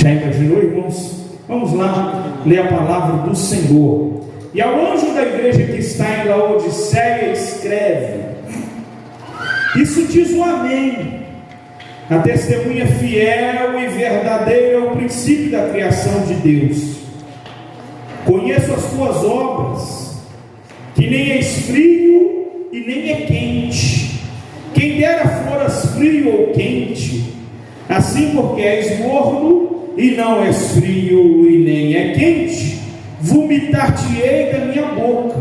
Já imaginou, irmãos? Vamos lá ler a palavra do Senhor. E ao anjo da igreja que está em Laodiceia escreve: isso diz o Amém, a testemunha fiel e verdadeira ao princípio da criação de Deus. Conheço as tuas obras, que nem és frio e nem é quente. Quem dera foras frio ou quente. Assim, porque és morno e não és frio e nem é quente, vomitar-te-ei da minha boca.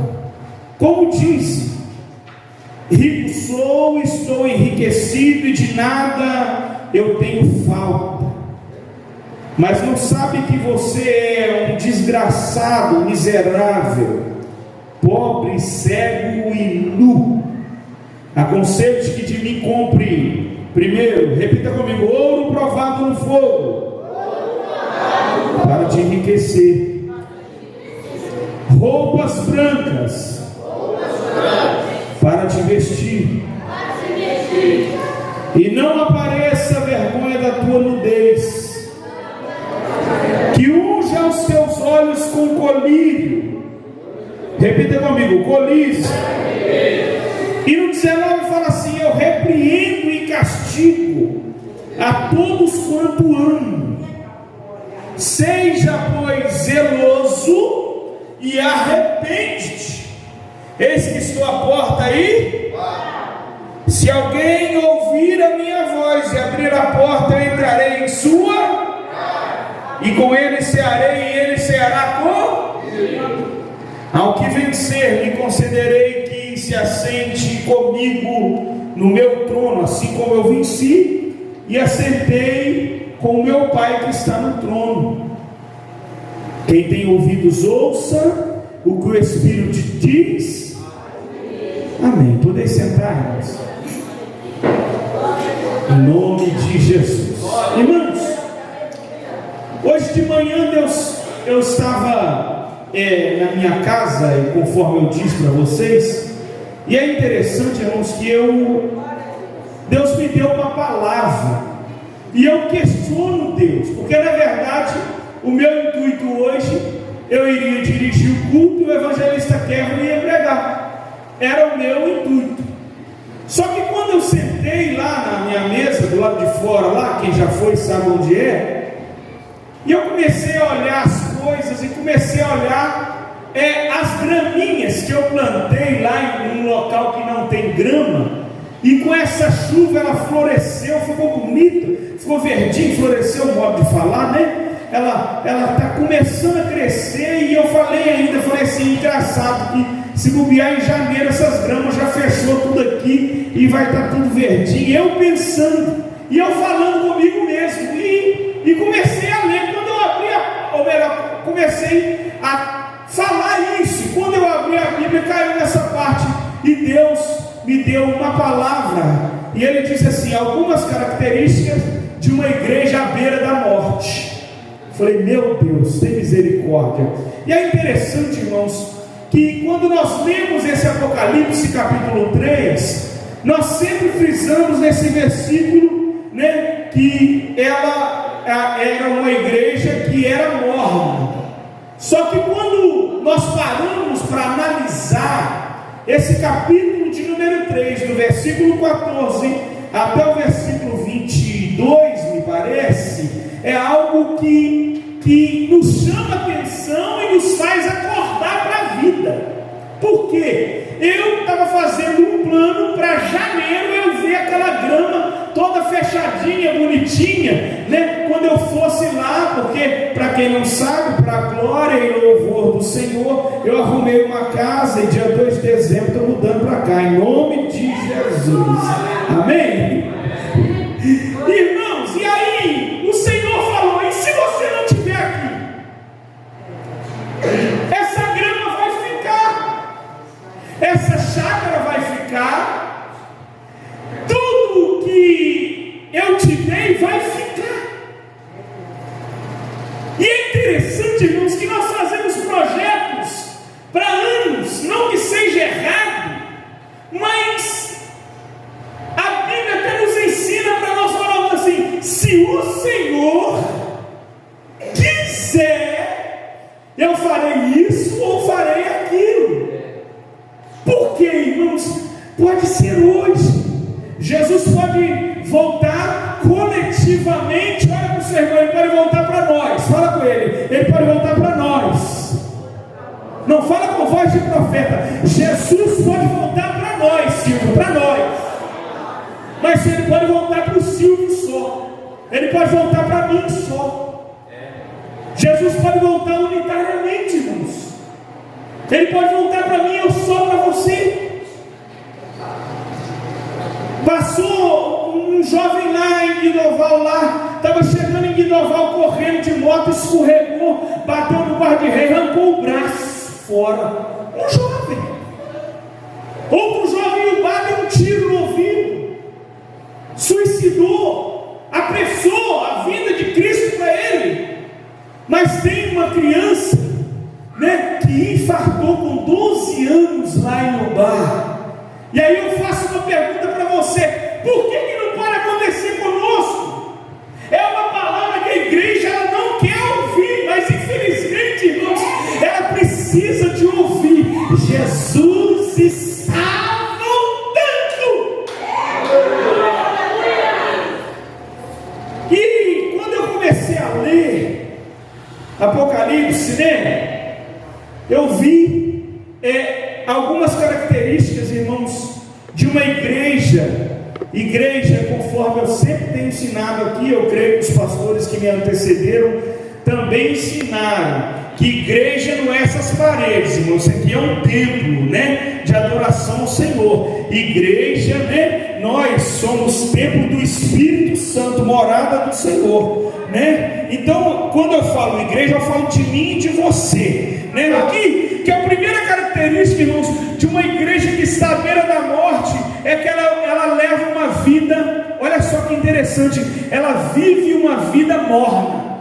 Como diz: rico sou, estou enriquecido e de nada eu tenho falta. Mas não sabe que você é um desgraçado, miserável, pobre, cego e nu. Aconselho-te que de mim compre, primeiro, repita comigo, ouro provado no fogo, para te enriquecer, roupas brancas, para te vestir, e não apareça a vergonha da tua nudez, que unja os teus olhos com colírio. Repita comigo, colírio. E no 19 fala assim: eu repreendo e castigo a todos quanto amo. Seja, pois, zeloso e arrepende-te. Eis que estou à porta aí. Se alguém ouvir a minha voz e abrir a porta, eu entrarei em sua, e com ele cearei, e ele ceará comigo. Ao que vencer, lhe concederei que se assente comigo no meu trono, assim como eu venci e assentei com o meu Pai que está no trono. Quem tem ouvidos, ouça o que o Espírito diz. Amém. Podeis sentar, irmãos. Em nome de Jesus. Irmãos, hoje de manhã eu estava na minha casa, e conforme eu disse para vocês, e é interessante, irmãos, que Deus me deu uma palavra, e eu questiono Deus, porque na verdade o meu intuito hoje, eu iria dirigir o culto e o evangelista Kevin ia pregar, era o meu intuito. Só que quando eu sentei lá na minha mesa, do lado de fora, lá, quem já foi sabe onde é, e eu comecei a olhar as coisas, e comecei a olhar as graminhas que eu plantei lá em um local que não tem grama, e com essa chuva ela floresceu, ficou bonita, ficou verdinho, floresceu, o modo de falar, né? Ela está começando a crescer, e eu falei assim, engraçado que se bobear em janeiro essas gramas já fechou tudo aqui, e vai estar tudo verdinho, e eu pensando, e eu falando comigo mesmo, e comecei a ler. Quando eu abri ou melhor, comecei a falar isso, quando eu abri a Bíblia, caiu nessa parte, e Deus me deu uma palavra, e Ele disse assim: algumas características de uma igreja à beira da morte. Falei, meu Deus, tem misericórdia. E é interessante, irmãos, que quando nós lemos esse Apocalipse capítulo 3, nós sempre frisamos nesse versículo, né, que ela era uma igreja que era morna. Só que quando nós paramos para analisar esse capítulo de número 3, do versículo 14 até o versículo 22, me parece, é algo que nos chama atenção e nos faz acordar para a vida. Por quê? Eu estava fazendo um plano para janeiro eu ver aquela grama toda fechadinha, bonitinha, né? Quando eu fosse lá, porque, para quem não sabe, para a glória e louvor do Senhor, eu arrumei uma casa, e dia 2 de dezembro estou mudando para cá, em nome de Jesus. Amém? Irmãos, e aí o Senhor falou: e se você não estiver aqui? Essa grama vai ficar, essa chácara vai ficar, tudo que eu te dei vai ficar. E é interessante, irmãos, que nós fazemos projetos para anos, não que seja errado, mas a Bíblia até nos ensina para nós falarmos assim: se o Senhor farei isso ou farei aquilo. Por quê, irmãos? Pode ser hoje. Jesus pode voltar coletivamente. Olha para o seu irmão, ele pode voltar para nós. Fala com ele, ele pode voltar para nós. Não fala com voz de profeta. Jesus pode voltar para nós, Silvio, para nós. Mas ele pode voltar para o Silvio só. Ele pode voltar para mim só. Jesus pode voltar unitariamente, irmãos. Ele pode voltar para mim, eu só para você. Passou um jovem lá em Guidoval, estava chegando em Guidoval correndo de moto, escorregou, bateu no guarda-rei, arrancou o braço fora. Um jovem. Outro jovem no bar deu um tiro no ouvido, suicidou, apressou a vinda de Cristo para ele. Mas tem uma criança, que infartou com 12 anos lá em Lombar. E aí eu faço uma pergunta para você: por que não pode acontecer conosco? É uma palavra que a igreja ela não quer ouvir, mas infelizmente, irmãos, ela precisa de ouvir. Jesus está voltando. E quando eu comecei a ler Apocalipse, eu vi algumas características, irmãos, de uma igreja, conforme eu sempre tenho ensinado aqui, eu creio que os pastores que me antecederam também ensinaram, que igreja não é essas paredes, irmãos, isso aqui é um templo, de adoração ao Senhor. Igreja, nós somos templo do Espírito Santo, morada do Senhor, Então, quando eu falo igreja, eu falo de mim e de você, Aqui, que a primeira característica, irmãos, de uma igreja que está à beira da morte, é que ela leva uma vida, olha só que interessante, ela vive uma vida morna.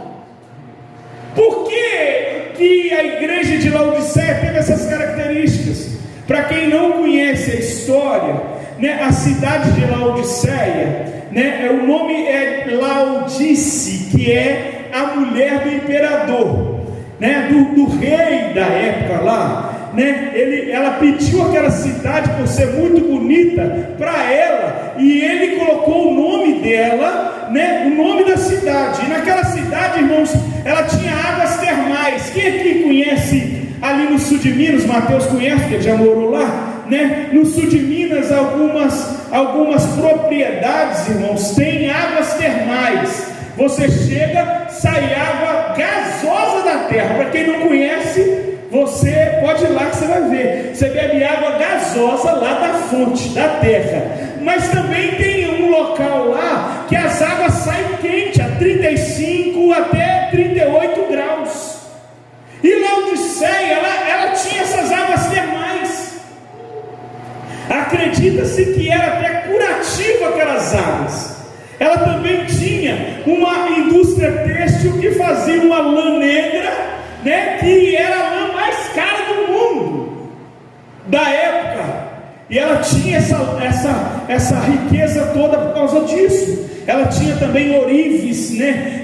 Por que a igreja de Laodiceia teve essas características? Para quem não conhece a história, a cidade de Laodiceia, o nome é Laodice, que é a mulher do imperador, do rei da época lá, ela pediu aquela cidade por ser muito bonita para ela, e ele colocou o nome dela, o nome da cidade. E naquela cidade, irmãos, ela tinha águas termais. Quem aqui conhece ali no sul de Minas? Mateus conhece, que já morou lá, no sul de Minas, algumas propriedades, irmãos, têm águas termais. Você chega, sai água gasosa da terra. Para quem não conhece, você pode ir lá que você vai ver. Você bebe água gasosa lá da fonte, da terra. Mas também tem um local lá que as águas saem quente, a 35 até 38 graus. E Laodiceia, ela tinha essas águas termais. Acredita-se que era até curativo aquelas águas. Ela também tinha uma indústria têxtil que fazia uma lã negra, que era a lã mais cara do mundo da época. E ela tinha essa riqueza toda por causa disso. Ela tinha também ourives,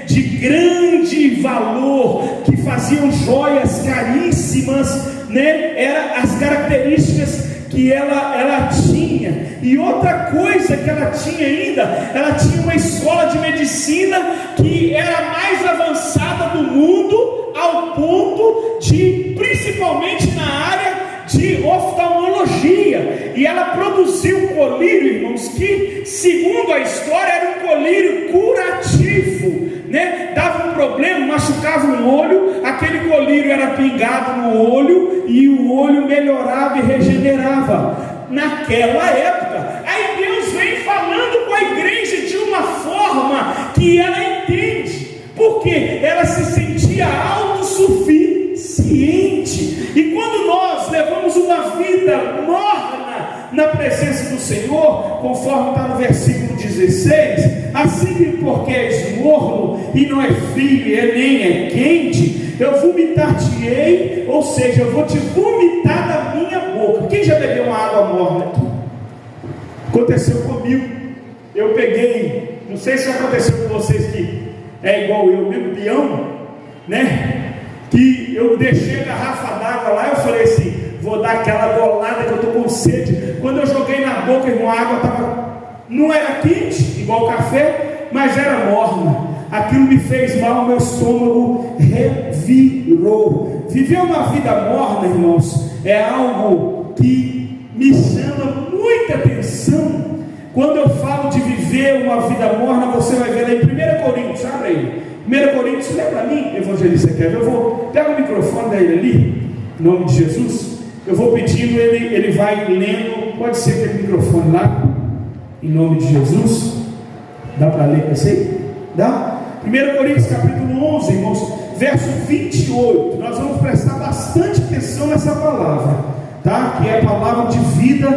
de grande valor, que faziam joias caríssimas, Eram as características que ela tinha. E outra coisa que ela tinha ainda, ela tinha uma escola de medicina que era a mais avançada do mundo, ao ponto de, principalmente na área de oftalmologia. E ela produziu um colírio, irmãos, que segundo a história era um colírio curativo, dava um problema, machucava um olho, aquele colírio era pingado no olho e o olho melhorava e regenerava. Naquela época, aí Deus vem falando com a igreja de uma forma que ela entende, porque ela se sentia autossuficiente. E quando nós levamos uma vida morna na presença do Senhor, conforme está no versículo 16, assim porque és morno e não é frio e nem é quente, eu vomitar-te-ei, ou seja, eu vou te vomitar da minha boca. Quem já bebeu uma água morna aqui? Aconteceu comigo. Eu peguei, não sei se aconteceu com vocês que é igual eu, mesmo peão, que eu deixei a garrafa d'água lá, eu falei assim, vou dar aquela golada que eu estou com sede. Quando eu joguei na boca, irmão, a água não era quente, igual o café, mas era morna. Aquilo me fez mal, meu estômago revirou. Viver uma vida morna, irmãos, é algo que me chama muita atenção. Quando eu falo de viver uma vida morna, você vai ver aí 1 Coríntios, abre aí. 1 Coríntios, lê para mim, evangelista Kevin. Eu vou pegar o microfone dele ali, em nome de Jesus. Eu vou pedindo, ele vai lendo. Pode ser aquele microfone lá, em nome de Jesus. Dá para ler com esse aí? Dá? 1 Coríntios capítulo 11, irmãos, verso 28. Nós vamos prestar bastante atenção nessa palavra, tá? Que é a palavra de vida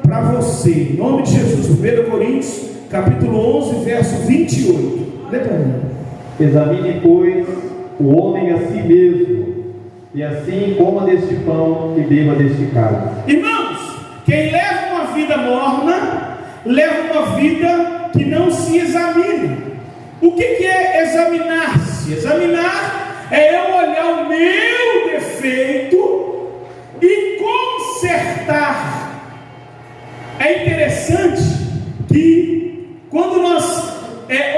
para você, em nome de Jesus. 1 Coríntios capítulo 11, verso 28. Lê para mim. Examine, pois, o homem a si mesmo, e assim coma deste pão e beba deste cálice. Irmãos, quem leva uma vida morna, leva uma vida que não se examina. O que é examinar-se? Examinar é eu olhar o meu defeito e consertar. É interessante que quando nós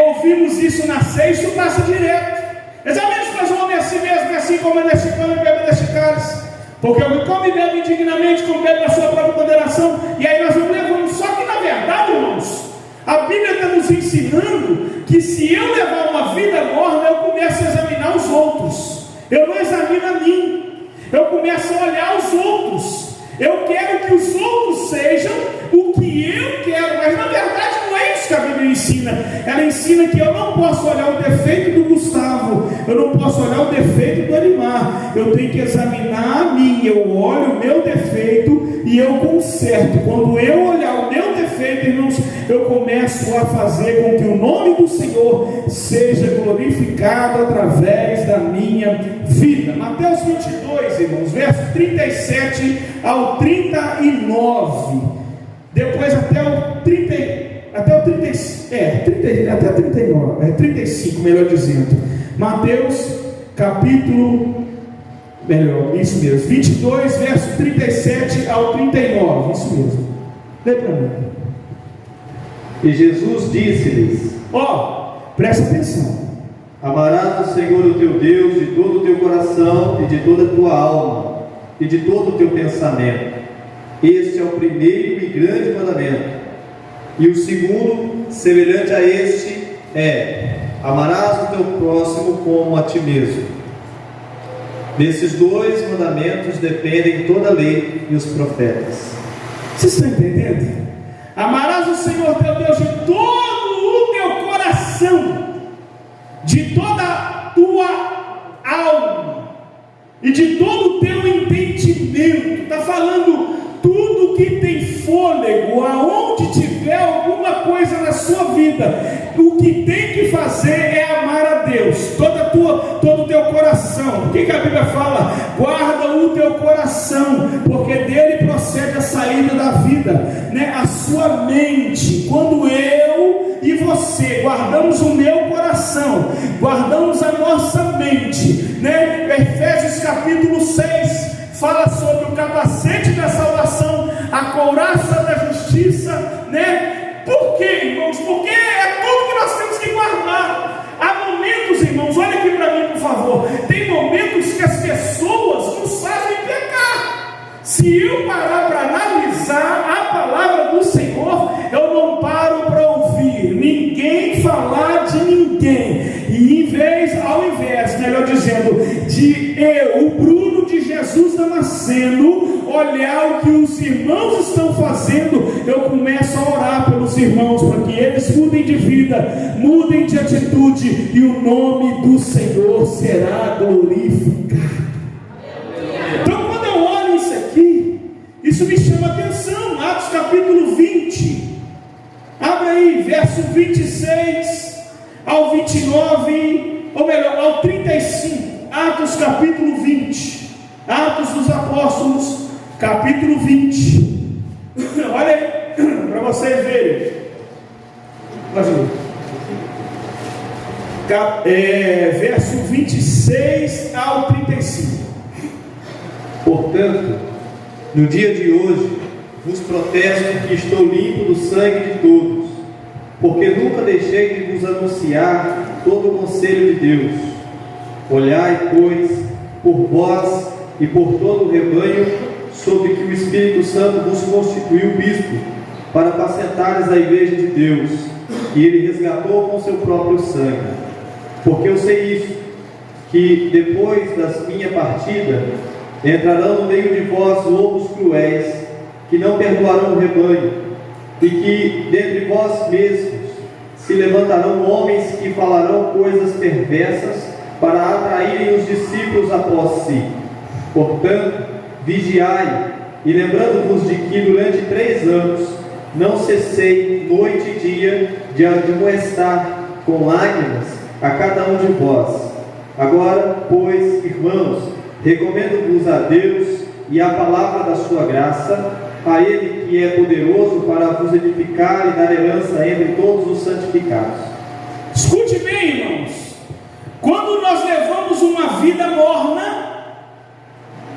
ouvimos isso na ceia, isso passa direto. Examine-se, mas o homem é assim mesmo, é assim como neste pão e bebe deste cálice. Porque o que come e bebe indignamente, como bebe na sua própria condenação. E aí nós vamos levando. Só que na verdade, irmãos, a Bíblia está nos ensinando que se eu levar uma vida morna, eu começo a examinar os outros. Eu não examino a mim, eu começo a olhar os outros. Eu quero que os outros sejam o que eu quero, mas na verdade não é isso que a Bíblia ensina. Ela ensina que eu não posso olhar o defeito do Gustavo, eu não posso olhar o defeito do Arimar, eu tenho que examinar a mim. Eu olho o meu defeito e eu conserto. Quando eu olhar o meu defeito, irmãos, eu começo a fazer com que o nome do Senhor seja glorificado através da minha vida. Mateus 22, irmãos, verso 37 ao 39, depois até o 35, melhor dizendo. Mateus capítulo, isso mesmo, 22, verso 37 ao 39, isso mesmo. Lê para mim. E Jesus disse-lhes: presta atenção. Amarás o Senhor o teu Deus de todo o teu coração e de toda a tua alma e de todo o teu pensamento. Este é o primeiro e grande mandamento. E o segundo, semelhante a este, é: amarás o teu próximo como a ti mesmo. Desses dois mandamentos dependem toda a lei e os profetas. Vocês estão entendendo? Amarás o Senhor teu Deus de todo o teu coração, de toda a tua alma e de todo o teu entendimento. Está falando tudo que tem fôlego, aonde tiver alguma coisa na sua vida, o que tem que fazer é amar a Deus, todo o teu coração. O que a Bíblia fala? Guarda o teu coração, porque dele procede a saída da vida, né? A sua mente. Quando eu e você guardamos o meu coração, guardamos a nossa mente, né? Efésios capítulo 6 fala sobre o capacete da salvação, a couraça da justiça, né? Por quê, irmãos? Porque é tudo que nós temos que guardar. Há momentos, irmãos, olha aqui para mim, por favor. Tem momentos que as pessoas não sabem pecar. Se eu parar para analisar a palavra do Senhor, eu não paro para ouvir ninguém falar de ninguém. E ao invés, melhor dizendo, de o Bruno de Jesus Damasceno olhar o que os irmãos estão fazendo, eu começo a orar pelos irmãos para que eles mudem de vida, mudem de atitude, e o nome do Senhor será glorificado. Então, quando eu olho isso aqui, isso me chama a atenção. Atos capítulo 20, abre aí, verso 26 ao 29, ou melhor, ao 35. Atos capítulo 20, Atos dos Apóstolos capítulo 20. Olha aí, para vocês verem. Verso 26 ao 35. 55. Portanto, no dia de hoje, vos protesto que estou limpo do sangue de todos, porque nunca deixei de vos anunciar todo o conselho de Deus. Olhai, pois, por vós e por todo o rebanho, sobre que o Espírito Santo vos constituiu bispo, para apacentares a igreja de Deus, que ele resgatou com seu próprio sangue. Porque eu sei isso, que depois da minha partida, entrarão no meio de vós lobos cruéis, que não perdoarão o rebanho, e que dentre vós mesmos se levantarão homens que falarão coisas perversas para atraírem os discípulos após si. Portanto, vigiai, e lembrando-vos de que durante 3 anos não cessei noite e dia de admoestar com lágrimas a cada um de vós. Agora, pois, irmãos, recomendo-vos a Deus e a palavra da sua graça, a Ele que é poderoso para vos edificar e dar herança entre todos os santificados. Escute bem, irmãos. Quando nós levamos uma vida morna,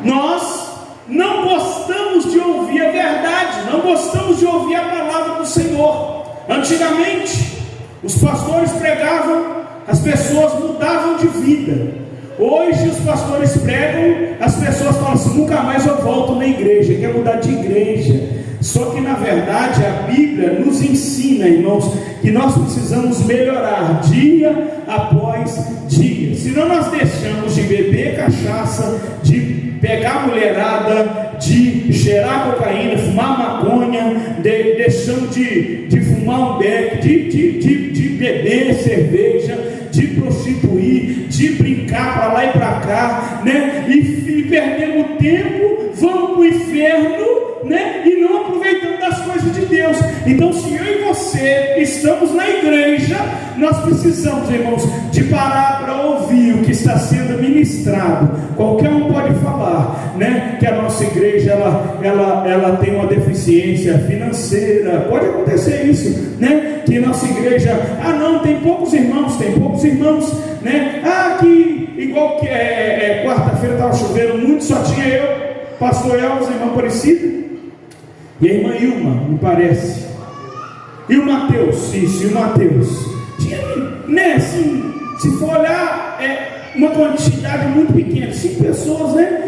nós não gostamos de ouvir a verdade, não gostamos de ouvir a palavra do Senhor. Antigamente, os pastores pregavam, as pessoas mudavam de vida. Hoje os pastores pregam, as pessoas falam assim: nunca mais eu volto na igreja, quer mudar de igreja. Só que na verdade a Bíblia nos ensina, irmãos, que nós precisamos melhorar dia após dia. Senão nós deixamos de beber cachaça, de pegar mulherada, de cheirar cocaína, fumar maconha, deixando de fumar um beck, de beber cerveja, de prostituir, de brincar para lá e para cá, né? E perdemos tempo, vamos para o inferno, né? E não aproveitando das coisas de Deus. Então, se eu e você estamos na igreja, nós precisamos, irmãos, de parar para ouvir o que está sendo ministrado. Qualquer um pode falar, né? Que a nossa igreja ela tem uma deficiência financeira. Pode acontecer isso, né? Que nossa igreja, não, tem poucos irmãos, né? Que igual que quarta-feira estava chovendo muito, só tinha eu, pastor Elvis, a irmã Aparecida e a irmã Ilma, me parece, e o Mateus, isso, e o Mateus. Tinha, né, assim, se for olhar, uma quantidade muito pequena, 5 pessoas, né?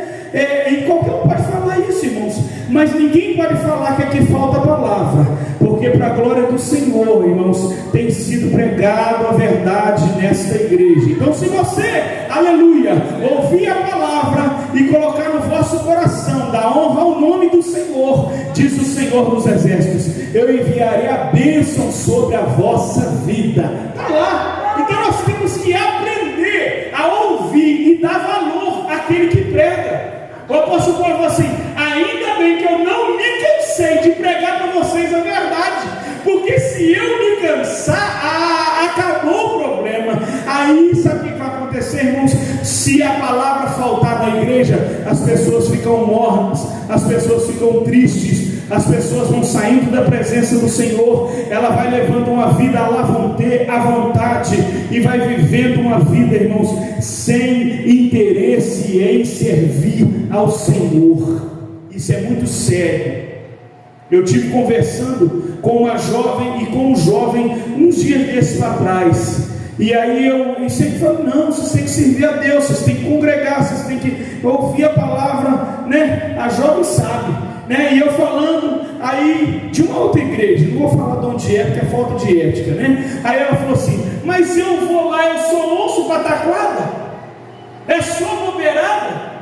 E qualquer um pode falar isso, irmãos, mas ninguém pode falar que aqui falta a palavra, porque para a glória do Senhor, irmãos, tem sido pregado a verdade nesta igreja. Então, se você, aleluia, ouvir a palavra e colocar no vosso coração, dar honra ao nome do Senhor, diz o Senhor dos Exércitos, eu enviarei a bênção sobre a vossa vida. Está lá. Então nós temos que aprender a ouvir e dar valor àquele que prega. O apóstolo Paulo falou assim: ainda bem que eu não me cansei de pregar para vocês a verdade, porque se eu me cansar, acabou o problema. Aí sabe o que vai acontecer, irmãos? Se a palavra faltar na igreja, as pessoas ficam mornas, as pessoas ficam tristes, as pessoas vão saindo da presença do Senhor, ela vai levando uma vida à vontade e vai vivendo uma vida, irmãos, sem interesse em servir ao Senhor. Isso é muito sério. Eu tive conversando com uma jovem e com um jovem uns dias desses para trás, e aí eu sempre falo: não, vocês têm que servir a Deus, vocês têm que congregar, vocês têm que ouvir a palavra, né? A jovem sabe, né? E eu falando aí de uma outra igreja, não vou falar de onde é, porque é falta de ética, né? Aí ela falou assim: mas eu vou lá, eu só ouço pataquada, é só bobeirada,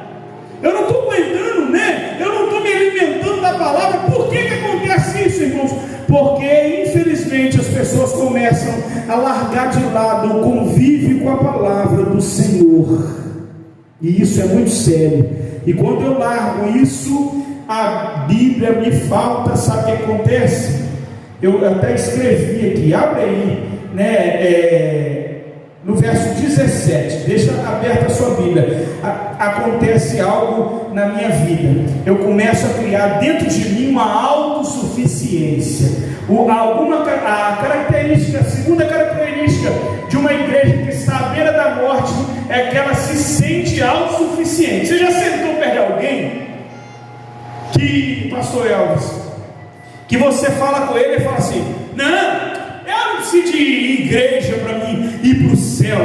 eu não estou aguentando, né? Eu não estou me alimentando da palavra. Por que acontece isso, irmãos? Porque infelizmente as pessoas começam a largar de lado o convívio com a palavra do Senhor, e isso é muito sério. E quando eu largo isso, a Bíblia me falta. Sabe o que acontece? Eu até escrevi aqui, abre aí, né? No verso 17, deixa aberta a sua Bíblia. Acontece algo na minha vida. Eu começo a criar dentro de mim uma autossuficiência. A segunda característica de uma igreja que está à beira da morte é que ela se sente autossuficiente. Você já sentou perto de alguém que, pastor Elvis, que você fala com ele e fala assim: não, eu não preciso de igreja para mim ir para o céu,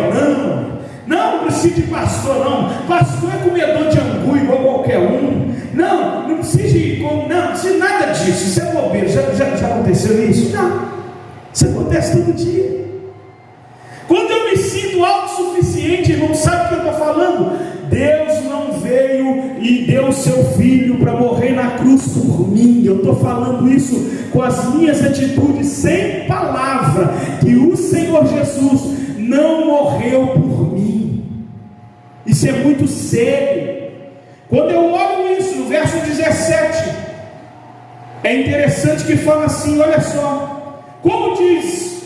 não preciso de pastor, não. Pastor é comedor de angu igual qualquer um. Não precisa de nada disso. Isso é bobeira. Já aconteceu isso? Não. Isso acontece todo dia. Quando eu me sinto autossuficiente, irmão, sabe o que eu estou falando? Deus não veio e deu o seu filho para morrer na cruz por mim. Eu estou falando isso com as minhas atitudes, sem palavra, que o Senhor Jesus não morreu por mim. Isso é muito sério. Quando eu olho isso no verso 17, é interessante que fala assim, olha só, como diz: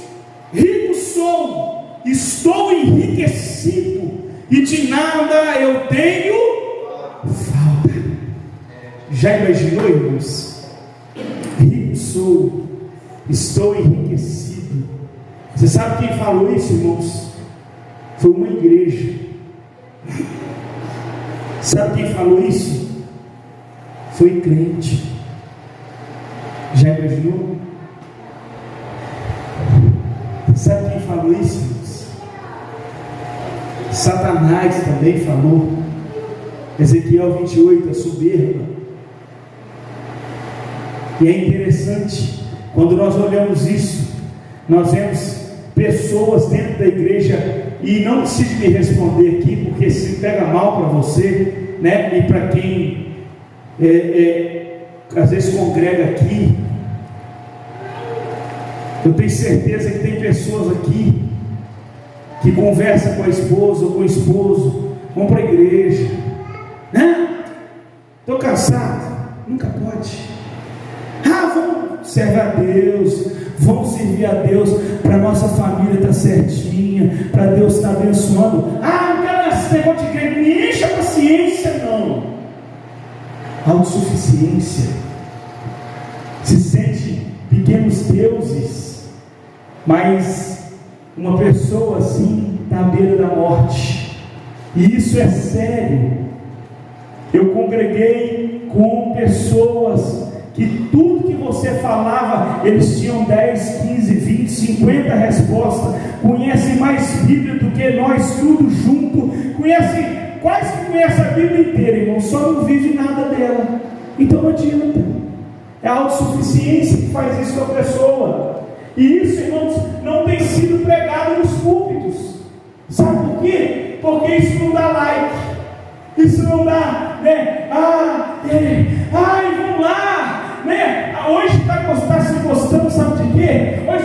rico sou, estou enriquecido, e de nada eu tenho falta. Já imaginou, irmãos? Rico sou, estou enriquecido. Você sabe quem falou isso, irmãos? Foi uma igreja. Sabe quem falou isso? Foi crente. Já imaginou? Sabe quem falou isso, irmãos? Satanás também falou. Ezequiel 28, a soberba. E é interessante, quando nós olhamos isso, nós vemos pessoas dentro da igreja, e não precisa me responder aqui, porque se pega mal para você, né? E para quem às vezes congrega aqui, eu tenho certeza que tem pessoas aqui que conversam com a esposa ou com o esposo, vão para a igreja, né? Estou cansado. Nunca pode. Vamos servir a Deus, vamos servir a Deus, para a nossa família estar certinha, para Deus estar abençoando. Não quero esse negócio de igreja, me enche a paciência, não. Autossuficiência, se sente pequenos deuses, mas uma pessoa assim está à beira da morte, e isso é sério. Eu congreguei com pessoas que tudo que você falava, eles tinham 10, 15, 20, 50 respostas, conhecem mais Bíblia do que nós, tudo junto, quase que conhecem a Bíblia inteira, irmão, só não vive nada dela. Então não adianta. É a autossuficiência que faz isso com a pessoa, e isso, irmãos, não tem sido pregado nos púlpitos. Sabe por quê? Porque isso não dá like, isso não dá, né? Vamos lá, né? Hoje está se gostando, sabe de quê? Hoje,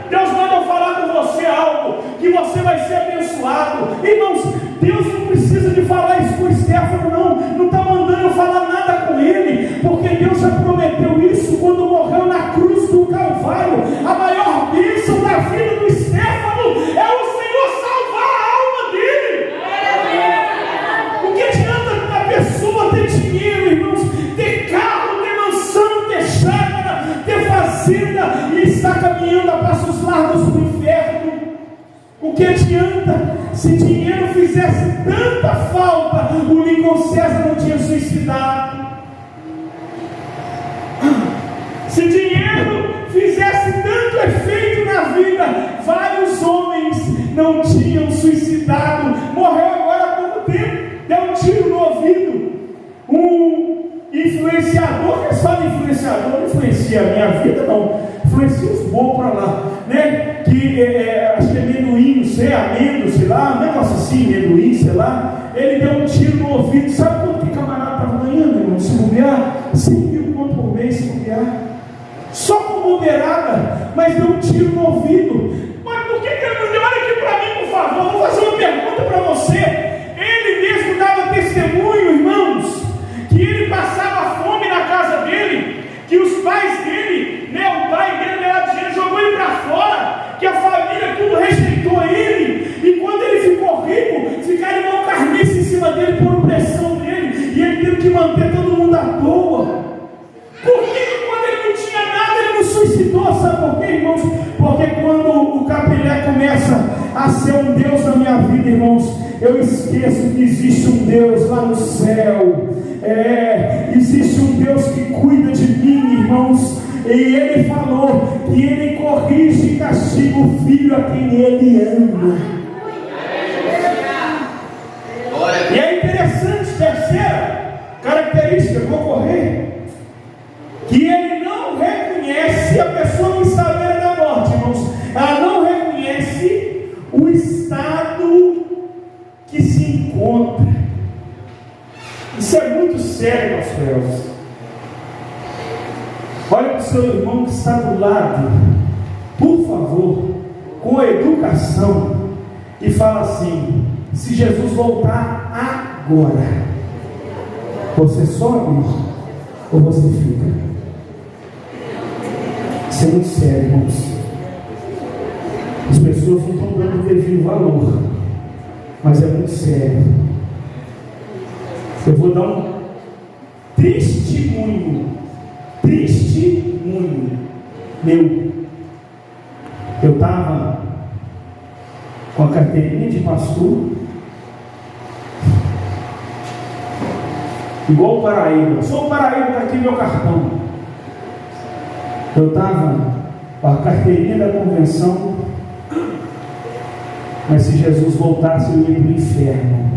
Deus manda eu falar com você algo, que você vai ser abençoado. Irmãos, Deus não precisa de falar isso com o Stefano, não está mandando eu falar nada com ele, porque Deus já prometeu isso quando morreu na cruz do Calvário. A maior bênção da vida do Stefano é o Senhor salvar a alma dele. O que adianta a pessoa ter dinheiro, irmãos, ter carro, ter mansão, ter chácara, ter fazenda, e estar caminhando a passos largos para o inferno? O que adianta? Se dinheiro fizesse tanta falta, o Lincoln César não tinha suicidado. Se dinheiro fizesse tanto efeito na vida, vários homens não tinham suicidado. Morreu agora há pouco tempo, deu um tiro no ouvido. Um influenciador, que eles falam influenciador, não influencia a minha vida, não, influencia os bons para lá, né? Que acho que é amendoim, não sei, amendo, sei lá, um negócio assim, amendoim, sei lá. Ele deu um tiro no ouvido. Sabe quanto que camarada estava ganhando, irmão? Se bobear, 100 mil conto por mês, se bobear. Só com moderada, mas deu um tiro no ouvido. Mas por que ele não deu? Olha aqui para mim, por favor, vou fazer uma pergunta para você. Ele mesmo dava testemunho, irmãos, que ele passava fome na casa dele, que os pais dele, né, o pai dele era dinheiro, jogou ele para fora, que a família tudo rejeitou ele, e quando ele ficou rico, ficaram igual carniça em cima dele, por pressão dele, e ele teve que manter todo mundo à toa. Por que quando ele não tinha nada, ele não suicidou? Sabe por quê, irmãos? Porque quando o capilé começa a ser um Deus na minha vida, irmãos, eu esqueço que existe um Deus lá no céu. Existe um Deus que cuida de mim, irmãos. E Ele falou que Ele corrige e castiga o filho a quem Ele ama. E é interessante, terceira característica, vou correr, que Ele não reconhece a pessoa que está à beira da morte, irmãos. Ela não reconhece o estado que se encontra. Isso é muito sério, meus irmãos. Olha para o seu irmão que está do lado, por favor, com educação, e fala assim: se Jesus voltar agora, você sobe ou você fica? Isso é muito sério, irmãos. As pessoas não estão dando o devido valor, mas é muito sério. Eu vou dar um testemunho meu. Eu estava com a carteirinha de pastor, igual o Paraíba. Sou o Paraíba, está aqui meu cartão. Eu estava com a carteirinha da convenção, mas se Jesus voltasse, eu ia para o inferno.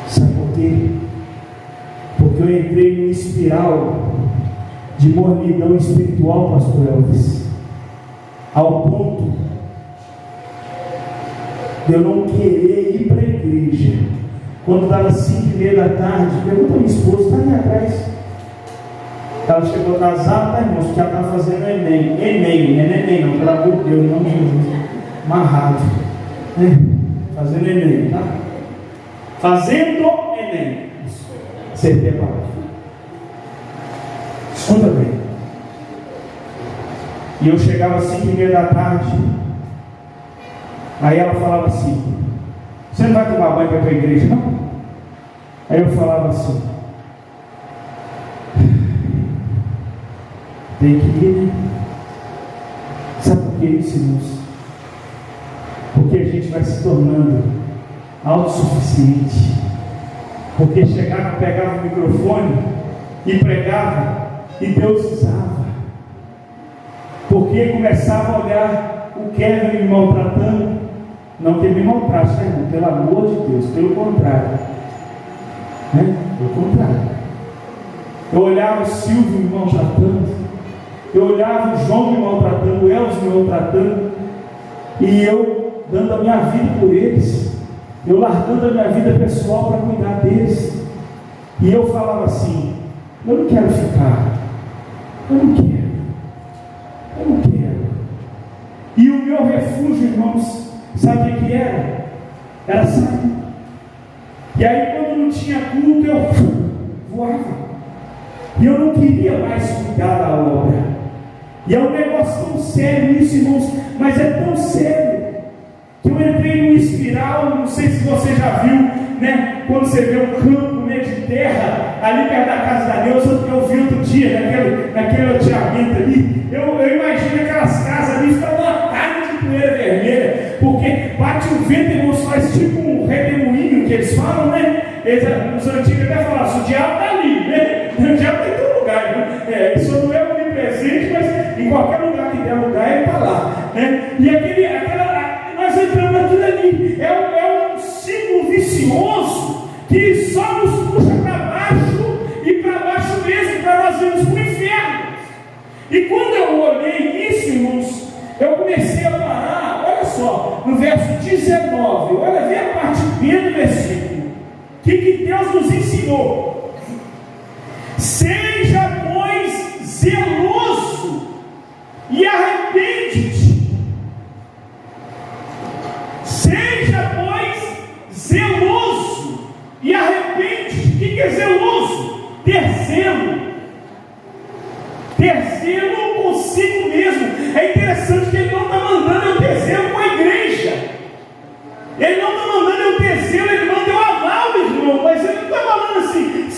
Sabe por quê? Porque eu entrei numa espiral de mornidão espiritual, pastor Elvis, ao ponto de eu não querer ir para a igreja. Quando estava 5:30 da tarde, pergunta a minha esposa, está ali atrás. Ela chegou atrasada, tá, irmãos, porque ela está fazendo Enem, não é Enem não, pelo amor de Deus, em nome de Jesus, amarrado, né? Fazendo Enem, tá? Fazendo Enem. Acertei a palavra. Escuta bem. E eu chegava às 5:30 da tarde. Aí ela falava assim: você não vai tomar banho para ir para a igreja, não? Aí eu falava assim: tem que ir, né? Sabe por que isso, irmãos? Porque a gente vai se tornando autossuficiente. Porque chegava, pegava o microfone e pregava, e Deus usava. Porque começava a olhar o Kevin me maltratando. Não que ele me maltrate, né, irmão? Pelo amor de Deus, pelo contrário. Né? Pelo contrário. Eu olhava o Silvio me maltratando. Eu olhava o João me maltratando, o Elvis me maltratando. E eu dando a minha vida por eles. Eu largando a minha vida pessoal para cuidar deles. E eu falava assim: eu não quero ficar. Eu não quero. E o meu refúgio, irmãos, sabe o que era? Era sair. E aí quando não tinha culto, eu voava. E eu não queria mais cuidar da obra. E é um negócio tão sério isso, irmãos, mas é tão sério que eu entrei numa espiral. Não sei se você já viu, né? Quando você vê um campo, né, de terra ali perto da casa da Neuza, eu vi outro dia naquele loteamento ali. Eu imagino aquelas casas ali ficam lotadas de poeira vermelha, porque bate o vento, irmãos, faz tipo um redemoinho que eles falam, né? Os antigos até falavam: o diabo está ali, né? O diabo tem todo lugar, né? Isso não é onipresente, mas em qualquer lugar que der lugar, ele está lá, né? E nós entramos naquilo ali. É um ciclo vicioso que só nos puxa para baixo, e para baixo mesmo, para nós irmos para o inferno. E quando eu olhei isso, irmãos, eu comecei a parar. Olha só, no verso 19, olha, vê a parte B do versículo. O que Deus nos ensinou? Seja, pois, zeloso e arrepende-te. Seja, pois, zeloso e arrepende-te. O que é zeloso? Ter zelo. Ter zelo consigo mesmo. É interessante que ele não está mandando eu ter zelo com a igreja. Ele não está mandando eu ter zelo, ele manda eu amar o irmão. Mas ele não está falando assim: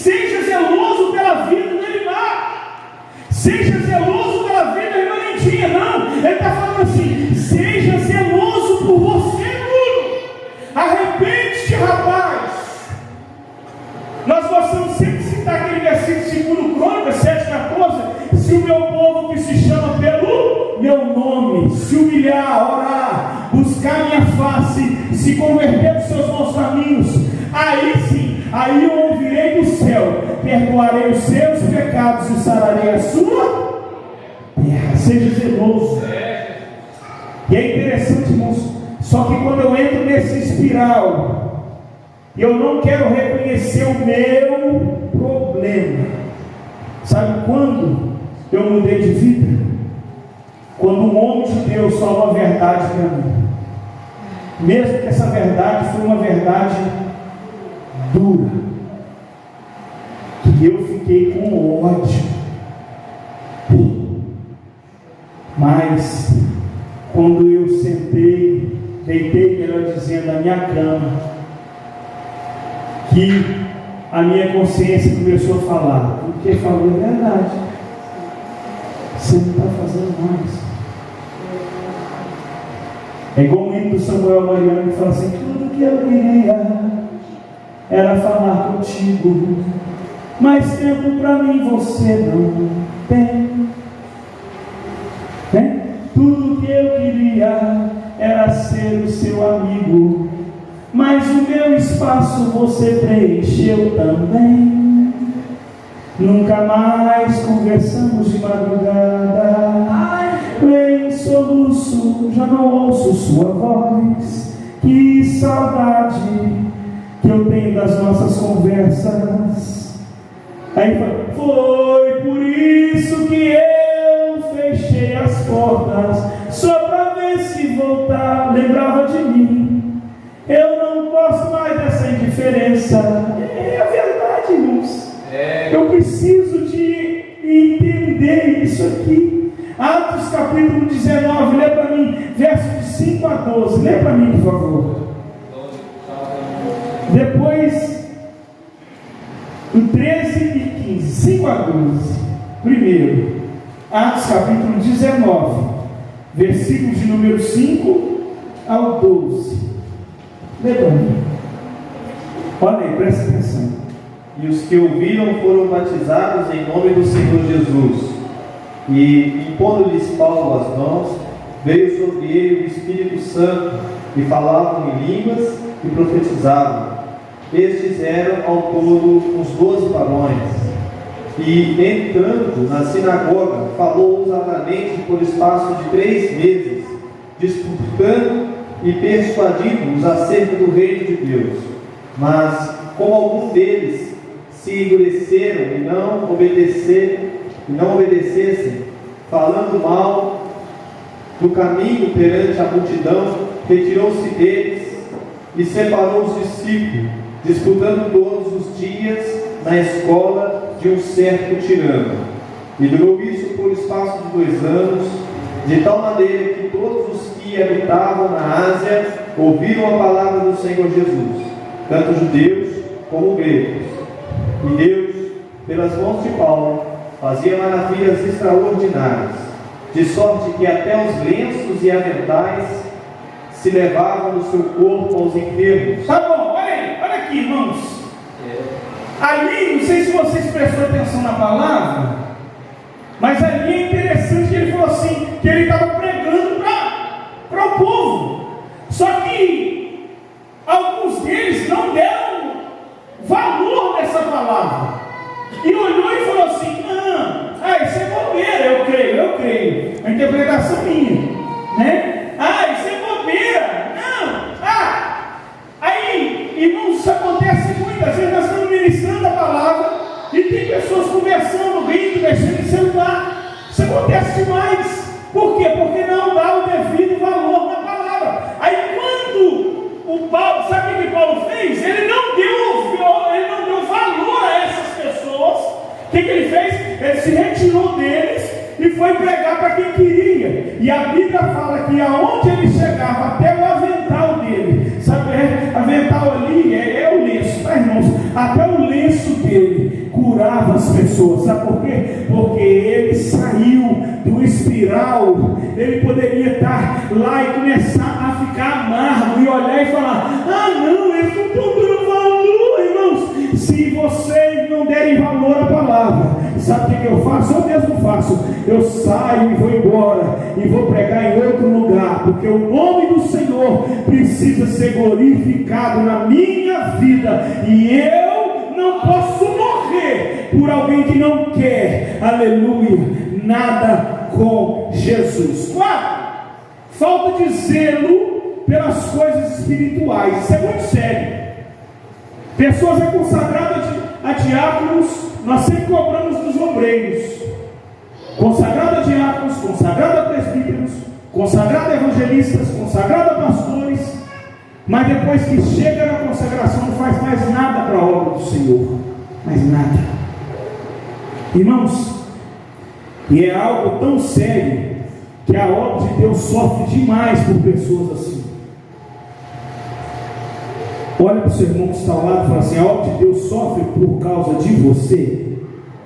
se converter dos seus maus caminhos, aí sim, aí eu ouvirei do céu, perdoarei os seus pecados e sararei a sua terra. Seja zeloso. E é interessante, irmãos, só que quando eu entro nesse espiral, eu não quero reconhecer o meu problema. Sabe quando eu mudei de vida? Quando um homem de Deus falou a verdade para mim, mesmo que essa verdade foi uma verdade dura, que eu fiquei com ódio, mas quando eu sentei, deitei, melhor dizendo, na minha cama, que a minha consciência começou a falar, porque falou a verdade, você não está fazendo mais. É igual o hino do Samuel Mariano que fala assim: tudo que eu queria era falar contigo, mas tempo para mim você não tem. Tudo que eu queria era ser o seu amigo, mas o meu espaço você preencheu também. Nunca mais conversamos de madrugada, em soluço já não ouço sua voz. Que saudade que eu tenho das nossas conversas. Aí foi por isso que eu fechei as portas, só para ver se voltar. Lembrava de mim, eu não gosto mais dessa indiferença. É a verdade, irmãos. Eu preciso de entender isso aqui. Atos capítulo 19, lê para mim, versos de 5 a 12. Lê para mim, por favor. Depois, o 13 e 15, 5 a 12. Primeiro, Atos capítulo 19, versículos de número 5 ao 12. Lê para mim. Olha aí, presta atenção. E os que ouviram foram batizados em nome do Senhor Jesus. E, impondo-lhes Paulo as mãos, veio sobre ele o Espírito Santo, e falavam em línguas e profetizavam. Estes eram ao todo uns 12 varões. E, entrando na sinagoga, falou ousadamente por espaço de 3 meses, disputando e persuadindo-os acerca do reino de Deus. Mas, como alguns deles se endureceram e não obedecessem, falando mal do caminho perante a multidão, retirou-se deles e separou os discípulos, disputando todos os dias na escola de um certo tirano. E durou isso por espaço de 2 anos, de tal maneira que todos os que habitavam na Ásia ouviram a palavra do Senhor Jesus, tanto judeus como gregos. E Deus, pelas mãos de Paulo, fazia maravilhas extraordinárias, de sorte que até os lenços e aventais se levavam no seu corpo aos enfermos. Tá bom, olha aí, olha aqui, irmãos. Ali, não sei se vocês prestou atenção na palavra, mas ali é interessante que ele falou assim, que ele estava pregando para o povo. Só que alguns deles não deram valor nessa palavra. E olhou e falou assim: isso é bobeira. Eu creio. A interpretação minha, né? Isso é bobeira. Aí, irmãos, isso acontece muitas vezes. Nós estamos ministrando a palavra e tem pessoas conversando, rindo, mexendo em celular. Isso acontece demais. Por quê? Porque não dá o devido valor na palavra. Aí quando o Paulo, sabe o que Paulo fez? Ele não deu valor a essas pessoas. O que ele fez? Ele se retirou deles e foi pregar para quem queria. E a Bíblia fala que aonde ele chegava, até o avental dele, sabe, avental ali é o lenço, tá, irmãos? Até o lenço dele curava as pessoas. Sabe por quê? Porque ele saiu do espiral. Ele poderia estar lá e começar a ficar amargo e olhar e falar: não, eles não estão dando valor, irmãos. Se vocês não derem valor à palavra, se sabe o que eu faço? Eu mesmo faço. Eu saio e vou embora e vou pregar em outro lugar, porque o nome do Senhor precisa ser glorificado na minha vida, e eu não posso morrer por alguém que não quer, aleluia, nada com Jesus. 4, falta de zelo pelas coisas espirituais. Isso é muito sério. Pessoas consagradas a diáconos, nós sempre cobramos dos obreiros. Consagrado a diáconos, consagrado a presbíteros, consagrado a evangelistas, consagrado a pastores, mas depois que chega na consagração não faz mais nada para a obra do Senhor. Mais nada. Irmãos, e é algo tão sério que a obra de Deus sofre demais por pessoas assim. Olha para o seu irmão que está ao lado e fala assim: a obra de Deus sofre por causa de você?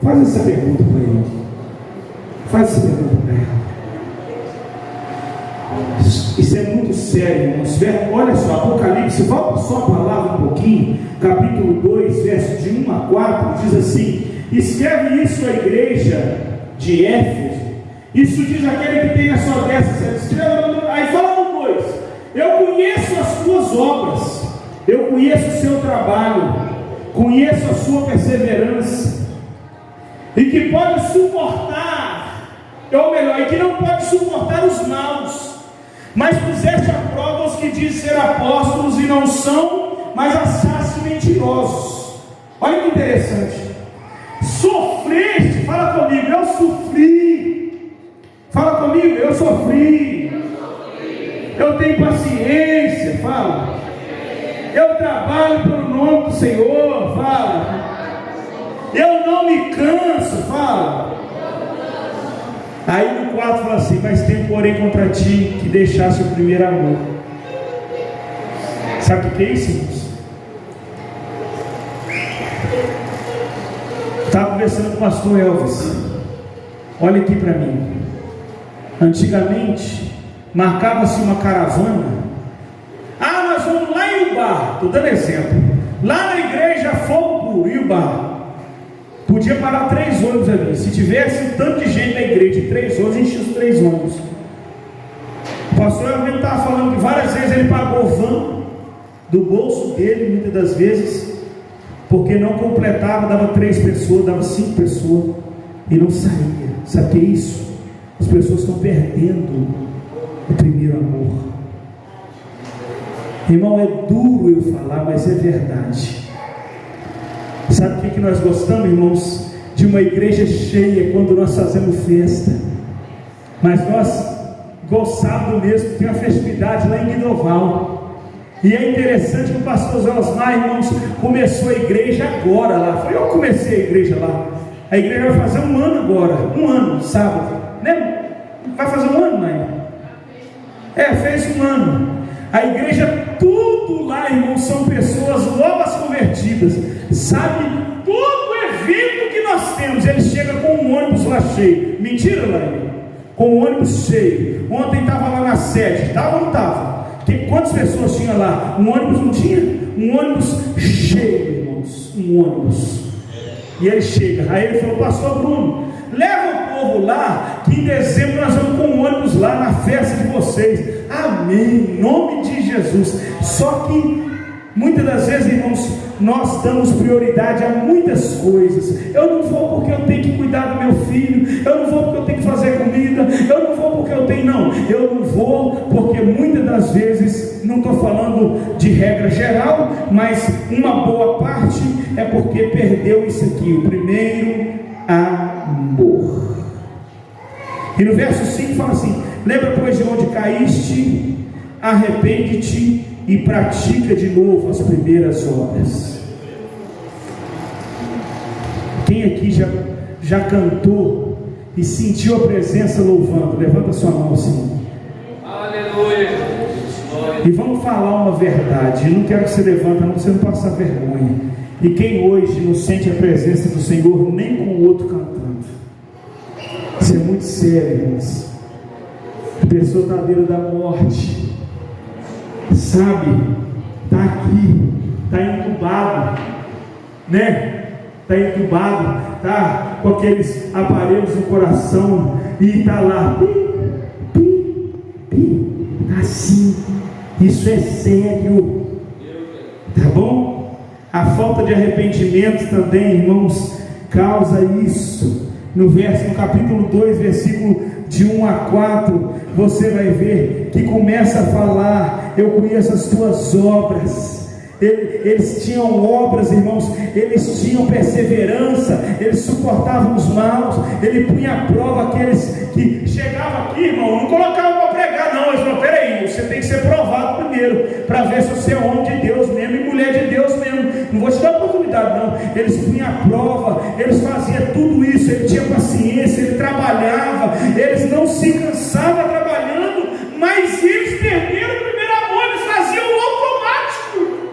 Faz essa pergunta para ele. Faz essa pergunta para ela. Isso é muito sério, irmãos. Olha só, Apocalipse, volta só a palavra um pouquinho, capítulo 2, versos de 1 a 4, diz assim: escreve isso à igreja de Éfeso. Isso diz aquele que tem na sua destra. Aí fala no 2: eu conheço as tuas obras, eu conheço o seu trabalho, conheço a sua perseverança, e que pode suportar, ou melhor, e que não pode suportar os maus, mas puseste à prova os que dizem ser apóstolos e não são, mas assazes mentirosos. Olha que interessante. Sofreste, fala comigo, eu sofri. Fala comigo, eu sofri. Eu tenho paciência, fala. Eu trabalho pelo nome do Senhor, fala. Eu não me canso, fala. Aí no 4 fala assim: mas tenho porém contra ti que deixasse o primeiro amor. Sabe o que é isso, irmãos? Estava conversando com o pastor Elvis. Olha aqui para mim. Antigamente marcava-se uma caravana. Nós vamos lá em Iubá. Estou dando exemplo. Lá na igreja Fogo Puro, Iubá. Podia parar 3 ônibus ali. Se tivesse um tanto de gente na igreja, 3 ônibus, enchia os 3 ônibus. O pastor Elvis estava falando que várias vezes ele pagou van do bolso dele, muitas das vezes, porque não completava, dava 3 pessoas, dava 5 pessoas e não saía. Sabe o que é isso? As pessoas estão perdendo o primeiro amor. Irmão, é duro eu falar, mas é verdade. Sabe o que nós gostamos, irmãos? De uma igreja cheia quando nós fazemos festa. Mas nós gostamos mesmo, tem uma festividade lá em Guidoval. E é interessante que o pastor Zé Osmar, irmãos, começou a igreja agora lá. Foi eu que comecei a igreja lá. A igreja vai fazer 1 ano agora. 1 ano, sábado, né? Vai fazer 1 ano, né? Fez 1 ano. A igreja, tudo lá, irmãos, são pessoas novas convertidas. Sabe, todo evento que nós temos, ele chega com um ônibus lá cheio. Mentira, Laine? Com um ônibus cheio. Ontem estava lá na sede, estava ou não estava? Quantas pessoas tinha lá? Um ônibus não tinha? Um ônibus cheio, irmãos. Um ônibus. E ele chega. Aí ele falou: pastor Bruno, leva o povo lá, que em dezembro nós vamos com um ônibus lá na festa de vocês. Amém, em nome de Jesus. Só que muitas das vezes, irmãos, nós damos prioridade a muitas coisas. Eu não vou porque eu tenho que cuidar do meu filho, eu não vou porque eu tenho que fazer comida, eu não vou porque eu tenho, não, eu não vou porque muitas das vezes, não estou falando de regra geral, mas uma boa parte é porque perdeu isso aqui, o primeiro amor. E no verso 5 fala assim: lembra pois de onde caíste, arrepende-te e pratica de novo as primeiras obras. Quem aqui já cantou e sentiu a presença louvando? Levanta sua mão assim. Aleluia. E vamos falar uma verdade. Eu não quero que você levanta, não, você não passar vergonha. E quem hoje não sente a presença do Senhor nem com o outro cantando? Isso é muito sério, irmãos. A pessoa está à beira da morte, sabe? Está aqui, está entubado, né? está entubado, está com aqueles aparelhos no coração e está lá, assim. Isso é sério, tá bom? A falta de arrependimento também, irmãos, causa isso. No capítulo 2, versículo de 1 a 4, você vai ver que começa a falar: eu conheço as tuas obras. Eles tinham obras, irmãos, eles tinham perseverança, eles suportavam os maus, ele punha à prova aqueles que chegavam aqui, irmão, não colocavam para pregar, não. Eles falaram: peraí, você tem que ser provado primeiro, para ver se você é homem de Deus mesmo e mulher de Deus mesmo, não vou te dar oportunidade não. Eles punham à prova, eles faziam tudo isso, ele tinha paciência, ele trabalhava, eles não se cansavam trabalhando, mas eles perderam o primeiro amor, eles faziam o automático.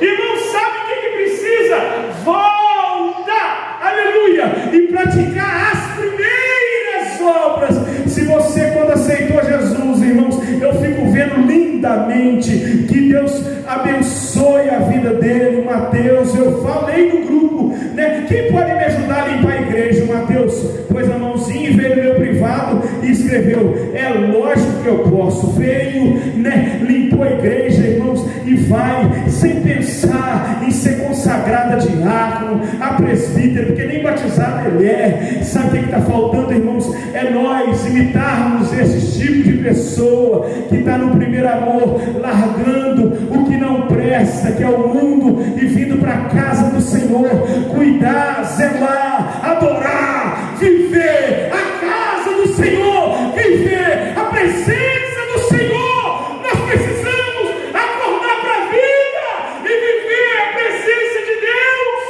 Irmão, sabe o que precisa? Volta, aleluia, e praticar as primeiras obras. Se você, quando aceitou Jesus, irmãos, eu fico vendo lindamente, que Deus abençoe a vida dele. O Mateus, eu falei no grupo, né? Quem pode me ajudar a limpar a igreja? O Mateus pôs a mãozinha e veio no meu privado e escreveu: é lógico que eu posso. Veio, né? Limpou a igreja, irmãos, e vai, sem pensar em ser consagrada a diácono, a presbítero, porque nem batizado ele é. Sabe o que está faltando, irmãos? É nós imitarmos esse tipo de pessoa que está no primeiro amor, largando o que não presta, que é o mundo, e vindo para a casa do Senhor, cuidar, zelar, adorar, viver a casa do Senhor, viver a presença do Senhor. Nós precisamos acordar para a vida e viver a presença de Deus.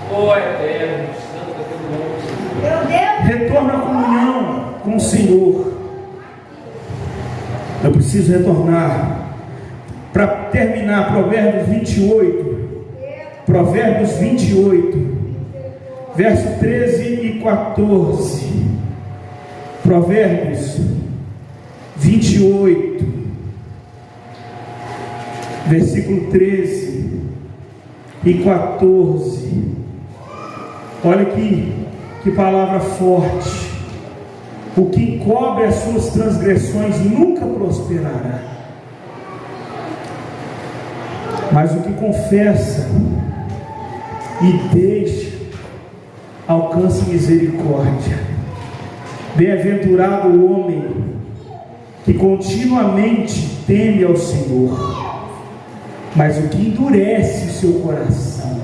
Oh, eterno, retorna à comunhão com o Senhor. Eu preciso retornar. Para terminar, Provérbios 28, verso 13 e 14. Provérbios 28, versículo 13 e 14. Olha que palavra forte. O que encobre as suas transgressões nunca prosperará, mas o que confessa e deixa alcança misericórdia. Bem-aventurado o homem que continuamente teme ao Senhor, mas o que endurece o seu coração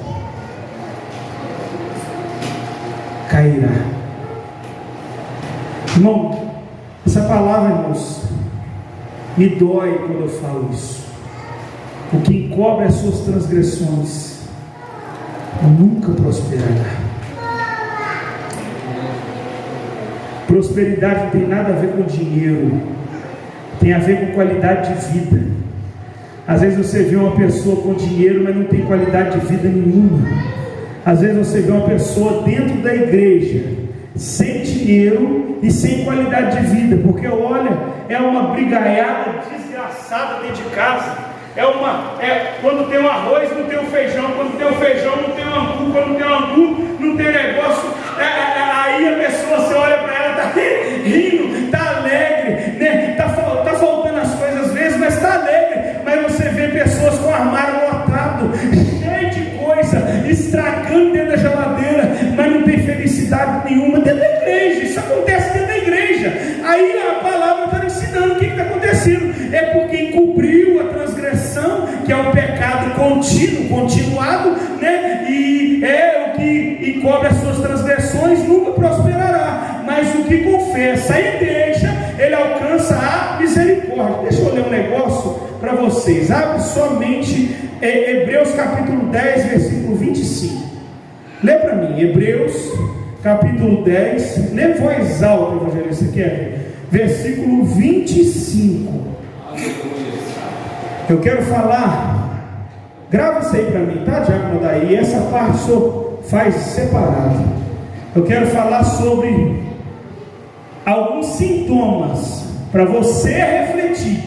cairá. Irmão, essa palavra, irmãos, me dói quando eu falo isso. O que encobre as suas transgressões nunca prosperará. Prosperidade não tem nada a ver com dinheiro, tem a ver com qualidade de vida. Às vezes você vê uma pessoa com dinheiro, mas não tem qualidade de vida nenhuma. Às vezes você vê uma pessoa dentro da igreja sem dinheiro e sem qualidade de vida, porque olha, é uma brigaiada desgraçada dentro de casa. Quando tem o arroz, não tem o feijão. Quando tem o feijão, não tem o angu. Quando tem o angu, não tem negócio. Aí a pessoa, você olha para ela, está rindo, está alegre, né? Tá faltando as coisas às vezes, mas está alegre. Mas você vê pessoas com o armário lotado, cheio de coisa, estragando dentro da geladeira, mas não tem felicidade nenhuma dentro da igreja. Isso acontece dentro da igreja. Aí a palavra está ensinando o que está acontecendo. É porque encobriu a transgressão, que é o pecado continuado, né? E é o que encobre as suas transgressões, nunca prosperará. Mas o que confessa e deixa, ele alcança a misericórdia. Deixa eu ler um negócio para vocês. Abre somente Hebreus capítulo 10, versículo 25. Lê para mim, Hebreus capítulo 10. Lê em voz alta, evangelista, versículo 25. Eu quero falar, grava isso aí para mim, tá, Diácono Daí? Essa parte o senhor faz separado. Eu quero falar sobre alguns sintomas para você refletir.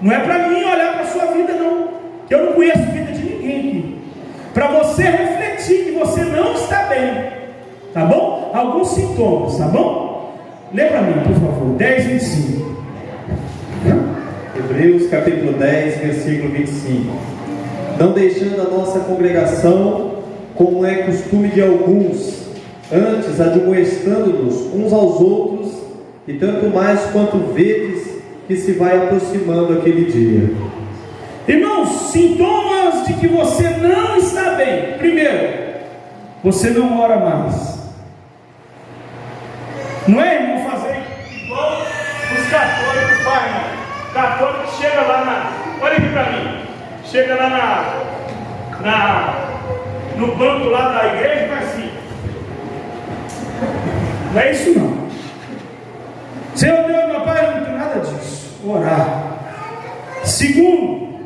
Não é para mim olhar para a sua vida, não. que eu não conheço a vida de ninguém aqui, para você refletir que você não está bem, tá bom? Alguns sintomas, tá bom? Lê para mim, por favor, 10:25. Hebreus capítulo 10, versículo 25. Não deixando a nossa congregação, como é costume de alguns, antes admoestando-nos uns aos outros, e tanto mais quanto vedes que se vai aproximando aquele dia. Irmãos, sintomas de que você não está bem. Primeiro, você não ora mais. Não é, irmão, fazer igual os católicos fazem, né? O católico chega lá na... Olha aqui para mim. Chega lá no banco lá da igreja e faz assim. Não é isso não. Senhor Deus, meu Pai, eu não tenho nada disso. Orar. Segundo,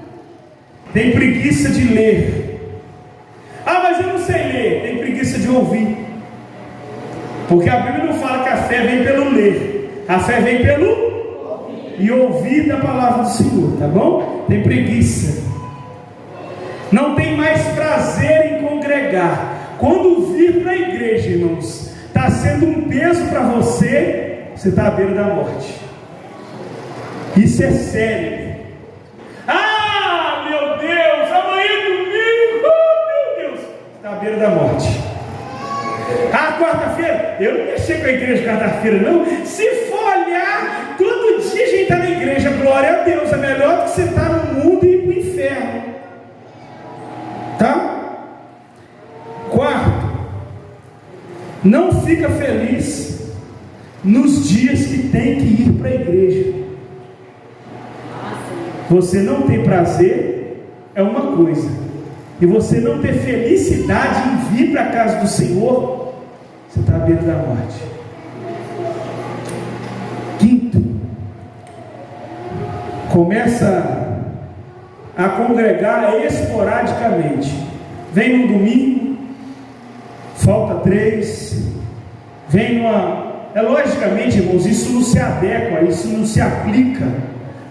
tem preguiça de ler. Ah, mas eu não sei ler. Tem preguiça de ouvir. Porque a Bíblia não fala que a fé vem pelo ler. A fé vem pelo e ouvir da palavra do Senhor, tá bom? Tem preguiça. Não tem mais prazer em congregar. Quando vir para a igreja, irmãos, está sendo um peso para você, você está à beira da morte. Isso é sério. Ah, meu Deus, amanhã é domingo, oh, meu Deus, está à beira da morte. Ah, quarta-feira, eu não mexi com a igreja quarta-feira, não. Se for olhar, todo dia a gente está na igreja, glória a Deus. É melhor do que você estar no mundo e ir para o inferno. Tá? Quarto, não fica feliz nos dias que tem que ir para a igreja. Você não tem prazer é uma coisa, e você não ter felicidade em vir para a casa do Senhor, você está à beira da morte. Quinto, começa a congregar esporadicamente. Vem no domingo, falta 3, vem numa... logicamente, irmãos, isso não se adequa, isso não se aplica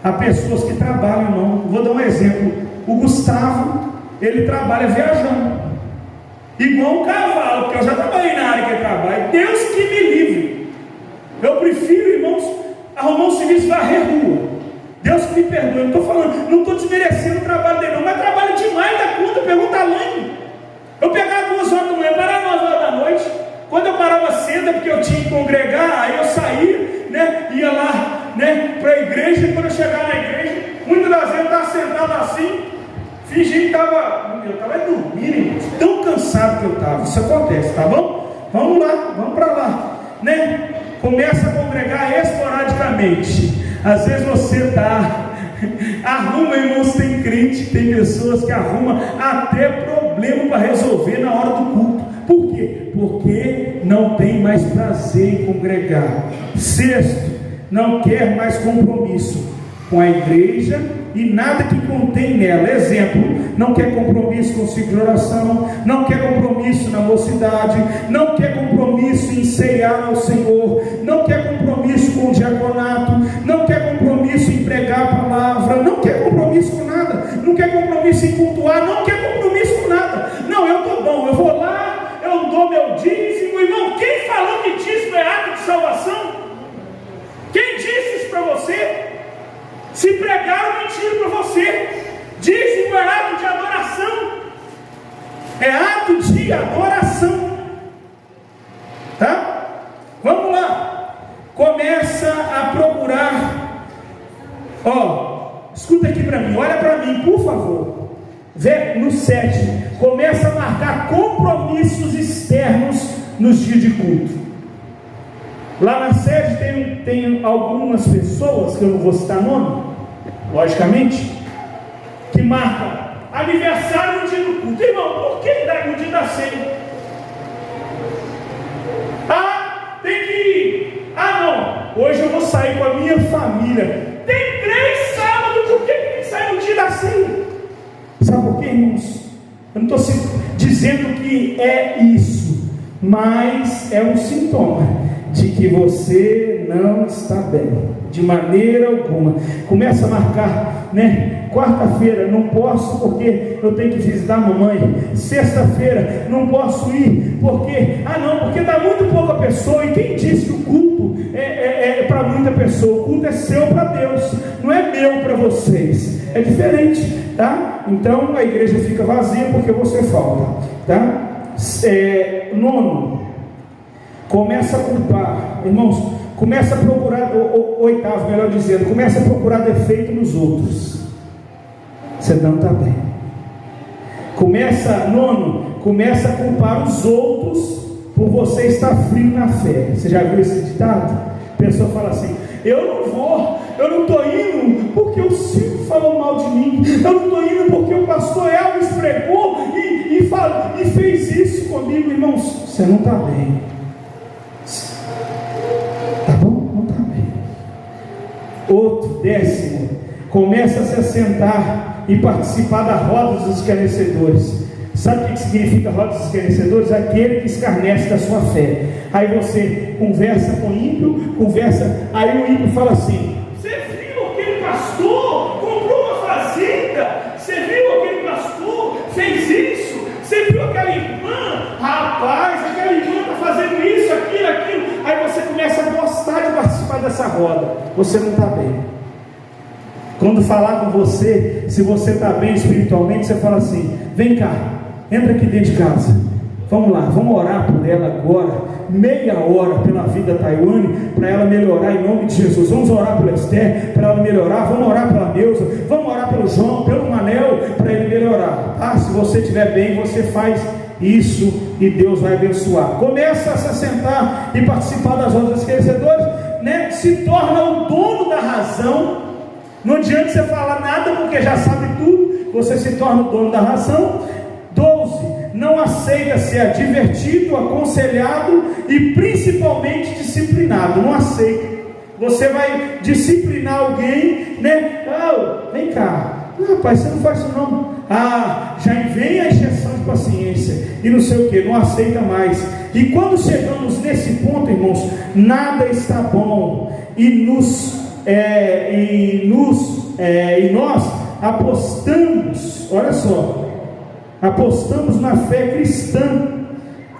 a pessoas que trabalham, não. Vou dar um exemplo. O Gustavo, ele trabalha viajando, igual um cavalo, porque eu já trabalhei na área que ele trabalha. Deus que me livre. Eu prefiro, irmãos, arrumar um serviço, varrer rua. Deus que me perdoe. Eu não estou falando, não estou desmerecendo o trabalho dele, não, mas trabalho demais da conta. Pergunta a Laine. Eu pegava 2 horas da manhã, parava 9 horas da noite. Quando eu parava cedo, é porque eu tinha que congregar, aí eu saía, né, ia lá, né, para a igreja. E quando eu chegava na igreja, muitas das vezes eu estava sentado assim, fingindo que eu estava dormindo, irmãos, tão cansado que eu estava. Isso acontece, tá bom? Vamos lá, vamos para lá, né? Começa a congregar esporadicamente. Às vezes você arruma, irmãos, tem crente, tem pessoas que arrumam até problema para resolver na hora do culto. Por quê? Porque não tem mais prazer em congregar. Sexto, não quer mais compromisso com a igreja e nada que contém nela. Exemplo, não quer compromisso com o ciclo de oração, não quer compromisso na mocidade, não quer compromisso em ceiar ao Senhor, não quer compromisso com o diaconato, não quer compromisso em pregar a palavra, não quer compromisso com nada, não quer compromisso em cultuar, não quer compromisso com nada. Não, eu estou bom, eu vou lá, eu dou meu dízimo. Irmão, quem falou que dízimo é ato de salvação? Quem disse isso para você? Se pregaram, mentiram para você. Dízimo é ato de adoração. É ato de adoração. Tá? Vamos lá. Começa a procurar. Escuta aqui para mim. Olha para mim, por favor. Vê no 7. Começa a marcar compromissos externos nos dias de culto. Lá na sede tem algumas pessoas, que eu não vou citar nome, logicamente, que marcam aniversário no dia do culto. Irmão, por que no dia da ceia? Tem que ir. Não, hoje eu vou sair com a minha família. Tem 3 sábados, por que tem que sair no dia da ceia? Sabe por quê, irmãos? Eu não estou dizendo que é isso, mas é um sintoma de que você não está bem, de maneira alguma. Começa a marcar, né? Quarta-feira não posso porque eu tenho que visitar a mamãe. Sexta-feira não posso ir porque porque dá muito pouca pessoa. E quem disse que o culto é para muita pessoa? O culto é seu para Deus, não é meu para vocês. É diferente, tá? Então a igreja fica vazia porque você falta, tá? Nono, começa a culpar, irmãos. Começa a procurar, oitavo, melhor dizendo, começa a procurar defeito nos outros. Você não está bem. Começa a culpar os outros por você estar frio na fé. Você já viu esse ditado? A pessoa fala assim: eu não estou indo porque o Silvio falou mal de mim, eu não estou indo porque o pastor Elvis pregou e fez isso comigo. Irmãos, você não está bem. Tá bom? Não está bem. Outro, décimo, começa a se assentar e participar da roda dos escarnecedores. Sabe o que significa roda dos escarnecedores? Aquele que escarnece da sua fé. Aí você conversa com o ímpio, aí o ímpio fala assim: você viu aquele pastor comprou uma fazenda? Você viu aquele pastor fez isso? Você viu aquela irmã? Rapaz, aquela irmã está fazendo isso, aquilo. Aí você começa a gostar de participar dessa roda. Você não está bem. Quando falar com você, se você está bem espiritualmente, você fala assim: vem cá, entra aqui dentro de casa, vamos lá, vamos orar por ela agora, meia hora pela vida da Taiwane, para ela melhorar em nome de Jesus. Vamos orar pela Esther, para ela melhorar. Vamos orar pela Neuza, vamos orar pelo João, pelo Manel, para ele melhorar. Se você estiver bem, você faz isso e Deus vai abençoar. Começa a se assentar e participar das rodas esquecedores, né? Se torna o dono da razão. Não adianta você falar nada porque já sabe tudo. Você se torna o dono da razão. 12. Não aceita ser advertido, aconselhado e principalmente disciplinado. Não aceita. Você vai disciplinar alguém, né? Vem cá. Rapaz, você não faz isso não. Já vem a exceção de paciência e não sei o que, não aceita mais. E quando chegamos nesse ponto, irmãos, nada está bom e nós apostamos, olha só, apostamos na fé cristã.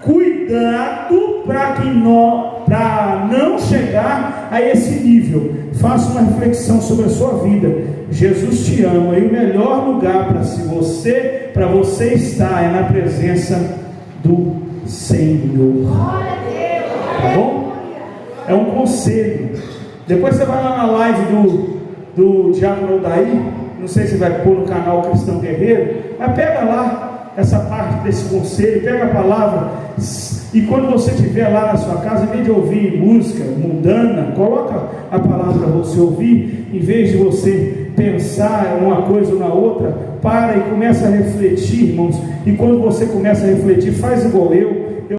Cuidado para não chegar a esse nível. Faça uma reflexão sobre a sua vida. Jesus te ama e o melhor lugar para você estar é na presença do Senhor. Tá bom? É um conselho. Depois você vai lá na live do Diácono Odaí, não sei se vai pôr no canal Cristão Guerreiro, mas pega lá essa parte desse conselho, pega a palavra, e quando você estiver lá na sua casa, em vez de ouvir música mundana, coloca a palavra para você ouvir, em vez de você pensar uma coisa ou na outra, para e começa a refletir, irmãos. E quando você começa a refletir, faz igual eu